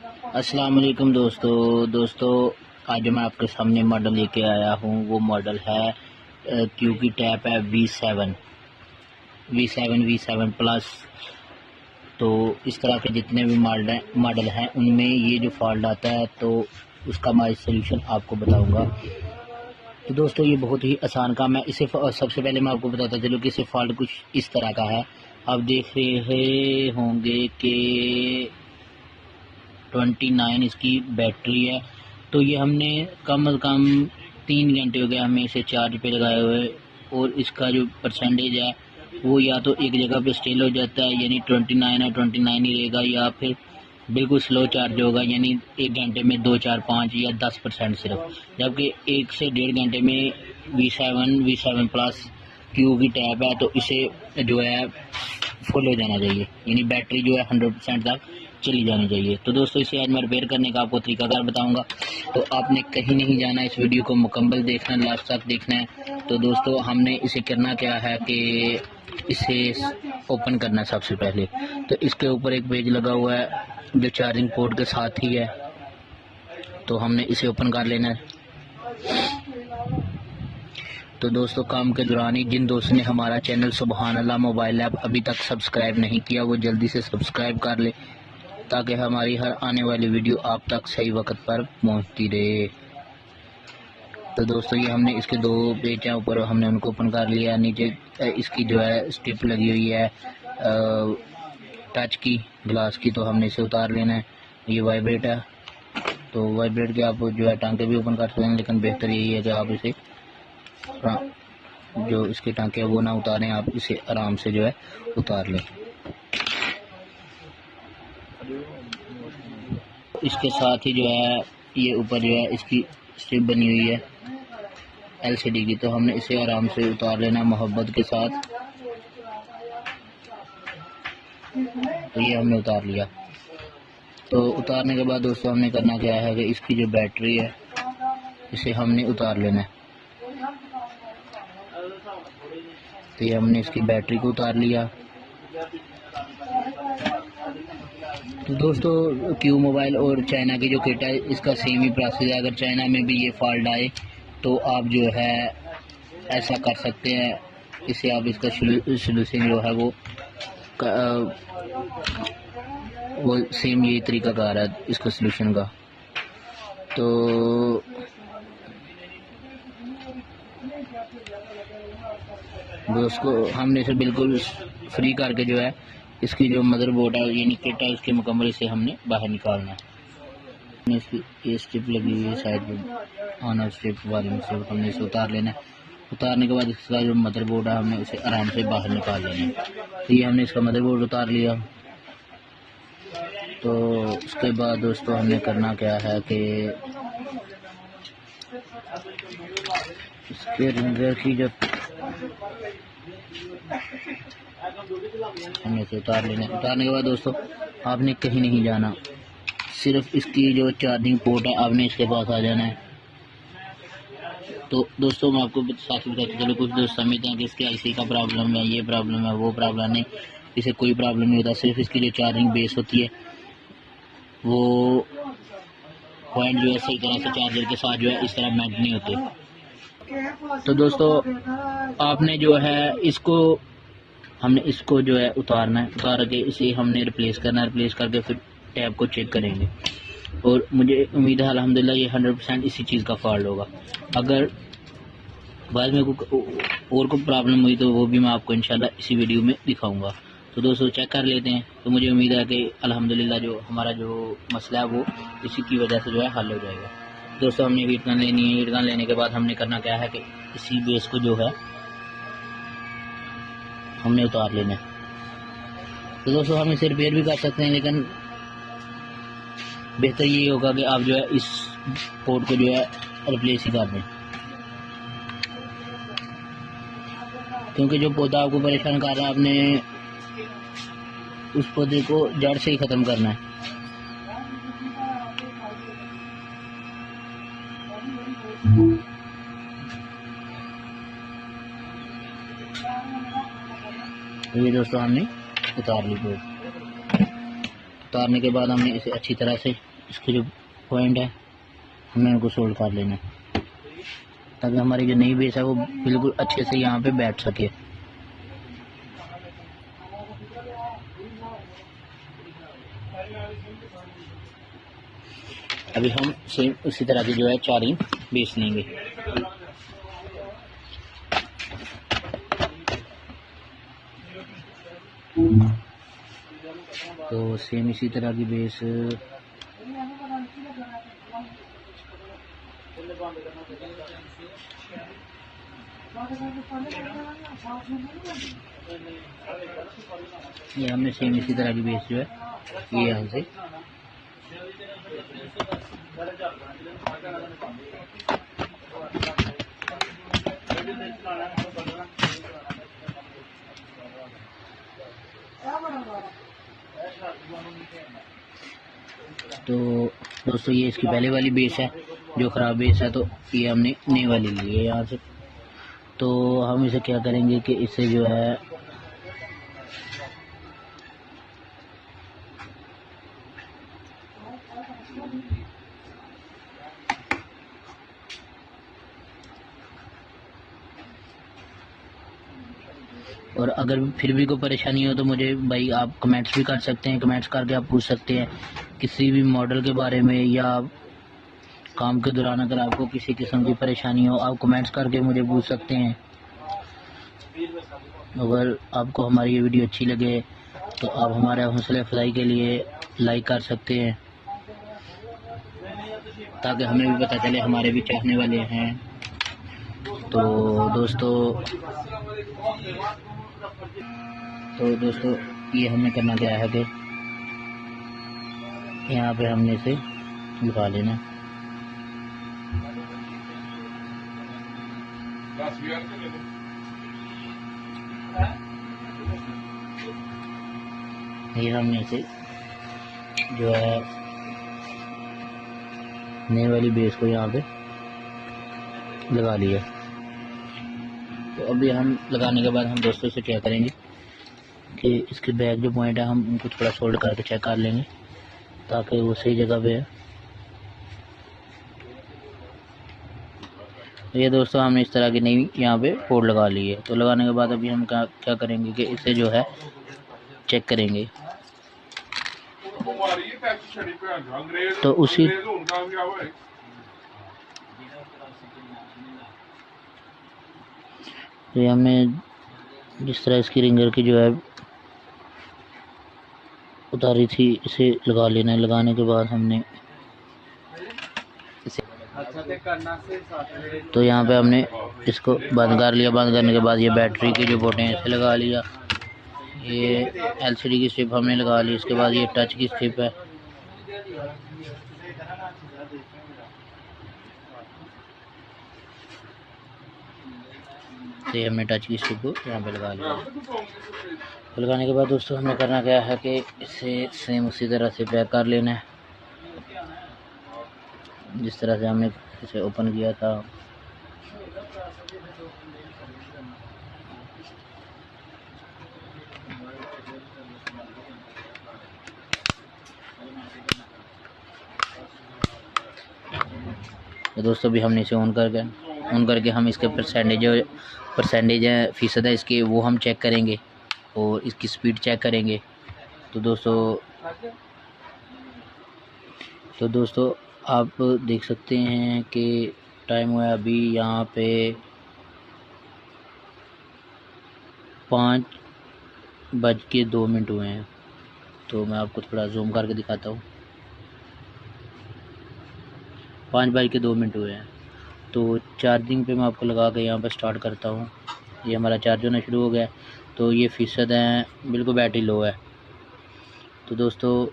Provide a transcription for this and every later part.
अस्सलाम वालेकुम दोस्तों आज मैं आपके सामने मॉडल लेके आया हूँ। वो मॉडल है क्यू की टैप है V7 प्लस। तो इस तरह के जितने भी मॉडल हैं उनमें ये जो फॉल्ट आता है तो उसका मैं सोल्यूशन आपको बताऊंगा। तो दोस्तों ये बहुत ही आसान काम है। इसे सबसे पहले मैं आपको बताता चलूँ कि इसे फॉल्ट कुछ इस तरह का है। आप देख रहे होंगे कि 29 इसकी बैटरी है। तो ये हमने कम से कम 3 घंटे हो गए हमें इसे चार्ज पे लगाए हुए, और इसका जो परसेंटेज है वो या तो एक जगह पे स्टिल हो जाता है यानी 29 है 29 ही रहेगा, या फिर बिल्कुल स्लो चार्ज होगा यानी 1 घंटे में 2 4 5 या 10% सिर्फ। जबकि 1 से 1.5 घंटे में V7 प्लस क्यू की टैप है तो इसे जो है फुल हो जाना चाहिए, यानी बैटरी जो है 100% तक चली जानी चाहिए। तो दोस्तों इसे आज मैं रिपेयर करने का आपको तरीकाकार बताऊंगा। तो आपने कहीं नहीं जाना, इस वीडियो को मुकम्मल देखना, लास्ट तक देखना है। तो दोस्तों हमने इसे करना क्या है कि इसे ओपन करना है सबसे पहले। तो इसके ऊपर एक पेज लगा हुआ है जो चार्जिंग पोर्ट के साथ ही है, तो हमने इसे ओपन कर लेना है। तो दोस्तों काम के दौरान ही जिन दोस्तों ने हमारा चैनल सुबहान अल्लाह मोबाइल ऐप अभी तक सब्सक्राइब नहीं किया वो जल्दी से सब्सक्राइब कर ले, ताकि हमारी हर आने वाली वीडियो आप तक सही वक्त पर पहुंचती रहे। तो दोस्तों ये हमने इसके 2 पेज हैं, ऊपर हमने उनको ओपन कर लिया। नीचे इसकी जो है स्ट्रिप लगी हुई है टच की ग्लास की, तो हमने इसे उतार लेना है। ये वाइब्रेट है, तो वाइब्रेट के आप जो है टांके भी ओपन कर सकते हैं, लेकिन बेहतर यही है कि आप इसे जो इसके टांके है वो ना उतारें, आप इसे आराम से जो है उतार लें। इसके साथ ही जो है ये ऊपर जो है इसकी स्ट्रिप बनी हुई है LCD की, तो हमने इसे आराम से उतार लेना मोहब्बत के साथ। तो ये हमने उतार लिया। तो उतारने के बाद दोस्तों हमने करना क्या है कि इसकी जो बैटरी है इसे हमने उतार लेना है। तो ये हमने इसकी बैटरी को उतार लिया। तो दोस्तों क्यू मोबाइल और चाइना की जो किट है इसका सेम ही प्रोसेस है। अगर चाइना में भी ये फॉल्ट आए तो आप जो है ऐसा कर सकते हैं, इसे आप इसका सोल्यूशन जो है वो सेम यही तरीका कार है इसका सोल्यूशन का। तो दोस्तों हमने इसे बिल्कुल फ्री करके जो है इसकी जो मदरबोर्ड है यानी किट है उसके मुकम्मल इसे हमने बाहर निकालना है। इसकी ये स्ट्रिप लगी हुई है साइड में ऑन स्ट्रिप वाली में, से हमने इसे उतार लेना है। उतारने के बाद इसका जो मदरबोर्ड है हमने उसे आराम से बाहर निकाल लेना है। तो ये हमने इसका मदरबोर्ड उतार लिया। तो उसके बाद दोस्तों हमने करना क्या है कि इसके रिंगर की जो हमने इसे उतार लेना है। उतारने के बाद दोस्तों आपने कहीं नहीं जाना, सिर्फ इसकी जो चार्जिंग पोर्ट है आपने इसके पास आ जाना है। तो दोस्तों मैं आपको साथ ही बताते चलो, कुछ दोस्त समझते हैं कि इसके IC का प्रॉब्लम है, ये प्रॉब्लम है, वो प्रॉब्लम। नहीं, इसे कोई प्रॉब्लम नहीं होता। सिर्फ इसकी जो चार्जिंग बेस होती है वो पॉइंट जो है सही तरह से चार्जर के साथ जो है इस तरह मैच नहीं होते। तो दोस्तों आपने जो है हमने इसको जो है उतारना है। उतार के इसे हमने रिप्लेस करना है। रिप्लेस करके फिर टैब को चेक करेंगे, और मुझे उम्मीद है अल्हम्दुलिल्लाह ये 100% इसी चीज़ का फॉल्ट होगा। अगर बाद में और कोई प्रॉब्लम हुई तो वो भी मैं आपको इंशाल्लाह इसी वीडियो में दिखाऊंगा। तो दोस्तों चेक कर लेते हैं। तो मुझे उम्मीद है कि अल्हम्दुलिल्लाह जो हमारा जो मसला है वो इसी की वजह से जो है हल हो जाएगा। दोस्तों हमने हीट गन लेनी है। हीट गन लेने के बाद हमने करना क्या है कि इसी बेस को जो है हमने उतार लेना है। तो दोस्तों हम इसे रिपेयर भी कर सकते हैं, लेकिन बेहतर ये होगा कि आप जो है इस पोर्ट को जो है रिप्लेस ही कर दें, क्योंकि जो पौधा आपको परेशान कर रहा है आपने उस पौधे को जड़ से ही ख़त्म करना है। तो ये दोस्तों हमने उतार ली पोर्ट। उतारने के बाद हमने इसे अच्छी तरह से इसके जो पॉइंट है हमें उनको सोल्ड कर लेना है, ताकि हमारी जो नई बेस है वो बिल्कुल अच्छे से यहाँ पे बैठ सके। अभी हम सेम उसी तरह की जो है 4 इंच बेस लेंगे। तो सेम इसी तरह की बेस ये हमने सेम इसी तरह की बेस जो है ये यहाँ से तो दोस्तों ये इसकी पहले वाली बेस है जो ख़राब बेस है, तो ये हमने नई वाली ली है यहाँ से। तो हम इसे क्या करेंगे कि इसे जो है और अगर फिर भी कोई परेशानी हो तो मुझे भाई आप कमेंट्स भी कर सकते हैं, कमेंट्स करके आप पूछ सकते हैं किसी भी मॉडल के बारे में, या काम के दौरान अगर आपको किसी किस्म की परेशानी हो आप कमेंट्स करके मुझे पूछ सकते हैं। अगर आपको हमारी ये वीडियो अच्छी लगे तो आप हमारे हौसला अफजाई के लिए लाइक कर सकते हैं, ताकि हमें भी पता चले हमारे भी चाहने वाले हैं। तो दोस्तों ये हमें करना क्या है कि यहाँ पे हमने इसे लगा लेना। ये हमने इसे जो है नई वाली बेस को यहाँ पे लगा लिया। तो अभी हम लगाने के बाद हम दोस्तों से क्या करेंगे कि इसके बैक जो पॉइंट है हम उनको थोड़ा सोल्ड करके चेक कर लेंगे ताकि वो सही जगह पे है। तो ये दोस्तों हमने इस तरह की नई यहाँ पे पोर्ट लगा ली है। तो लगाने के बाद अभी हम क्या करेंगे कि इसे जो है चेक करेंगे। तो उसी तो हमें जिस तरह इसकी रिंगर की जो है उतारी थी इसे लगा लेना है। लगाने के बाद हमने इसे तो यहाँ पे हमने इसको बंद कर लिया। बंद करने के बाद ये बैटरी की जो बोटें हैं इसे लगा लिया। ये एलसीडी की स्ट्रिप हमने लगा ली। इसके बाद ये टच की स्ट्रिप है। तो हमने टच की स्ट्रिप को यहाँ पे लगा लिया। तो लगाने के बाद दोस्तों हमें करना क्या है कि इसे सेम उसी तरह से पैक कर लेना है जिस तरह से हमने इसे ओपन किया था। तो दोस्तों भी हमने इसे ऑन करके हम इसके परसेंटेज है फ़ीसद है इसके वो हम चेक करेंगे और इसकी स्पीड चेक करेंगे। तो दोस्तों आप देख सकते हैं कि टाइम हुआ अभी यहाँ पे 5:02 हुए हैं। तो मैं आपको थोड़ा जूम करके दिखाता हूँ। 5:02 हुए हैं। तो चार्जिंग पे मैं आपको लगा के यहाँ पर स्टार्ट करता हूँ। ये हमारा चार्ज होना शुरू हो गया। तो ये फ़ीसद है, बिल्कुल बैटरी लो है। तो दोस्तों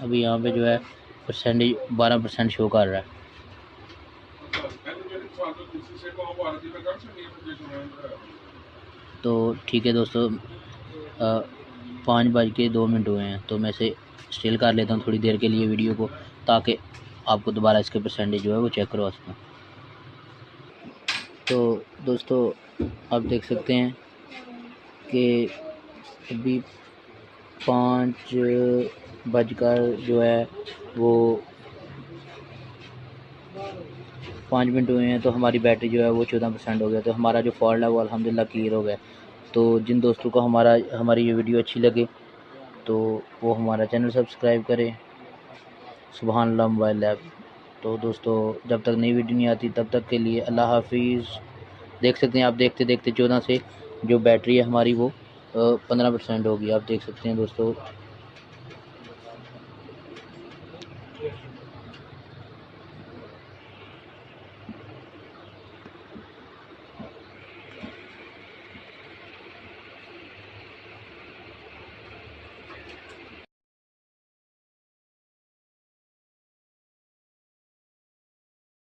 अभी यहाँ पे जो है परसेंटेज 12% शो कर रहा है। तो ठीक है दोस्तों 5:02 हुए हैं। तो मैं इसे स्टिल कर लेता हूँ थोड़ी देर के लिए वीडियो को, ताकि आपको दोबारा इसके परसेंटेज जो है वो चेक करवा सकूँ। तो दोस्तों आप देख सकते हैं कि अभी 5 बजकर जो है वो 5 मिनट हुए हैं, तो हमारी बैटरी जो है वो 14% हो गया। तो हमारा जो फॉल्ट है वो अल्हम्दुलिल्लाह क्लियर हो गया। तो जिन दोस्तों को हमारी ये वीडियो अच्छी लगे तो वो हमारा चैनल सब्सक्राइब करें। सुभान अल्लाह मोबाइल ऐप। तो दोस्तों, जब तक नई वीडियो नहीं आती तब तक के लिए अल्लाह हाफिज़। देख सकते हैं आप, देखते देखते 14 से जो बैटरी है हमारी वो 15% होगी। आप देख सकते हैं दोस्तों।